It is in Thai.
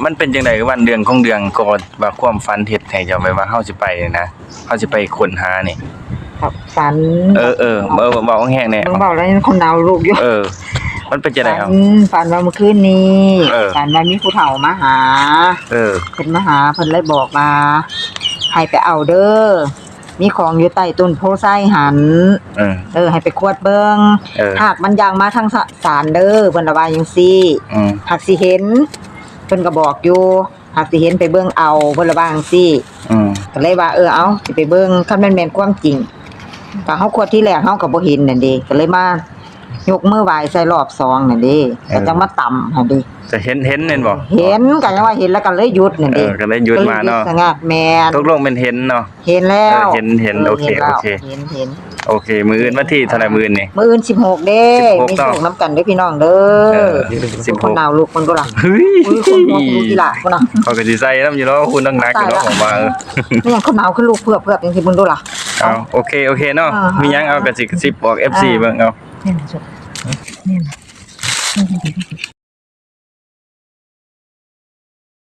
มันเป็นจังไดวันเดือนของเดือนก็ว่าความฝันเฮ็ดให้เจ้าไปว่าเฮาสิไปนะเฮาสิไปค้นหานี่ครับฝันเว้าแห้งๆแน่มึงเว้าแล้วคนดาวลูกอยู่มันเป็นจังได๋ครับฝันว่าเมื่อคืนนี้ฝันว่ามีผู้เฒ่ามาหาเพิ่นมาหาเพิ่นเลยบอกว่าให้ไปเอาเด้อมีของอยู่ใต้ต้นโพไซหันให้ไปขวดเบิ่งหากมันย่างมาทางศาลเด้อเพิ่นว่าจังซี่หากสิเห็นเพิ่นก็บอกอยู่หากสิเห็นไปเบิ่งเอาเพิ่นว่าจังซี่ก็เลยว่าเอาสิไปเบิ่งคันแม่นความจริงก็เฮาขวดที่แรกเฮาก็บ่เห็นนั่นเด้ก็เลยมายกมือไหว้ใส่รอบ2นั่นเด้ก็จังมาต่ำหั่นเด้จะเห็นแม่นบ่เห็นก็ยังว่าเห็นแล้วก็เลยหยุดนั่นเด้ก็เลยหยุดมาเนาะสงัดแม่นตกลงเป็นเห็นเนาะเห็นแล้วเห็นโอเคโอเคมื้ออื่นวันที่เท่าไหร่มื้ออื่นนี่มื้ออื่น16เด้มีสุขนำกันเด้อพี่น้องเด้อ16คนดาวลูกมันก็ล่ะเฮ้ยคนหัวกูกี่ล่ะพุ่นน่ะเขาก็สิใส่นำอยู่เนาะคุณนักๆอยู่เนาะผมว่าไม่หยังคนดาวคือลูกเพือกจังซี่เบิ่งดูล่ะโอเคเนาะมีหยังเอาก็สิกระซิบบอก FC เบิ่งเอานี่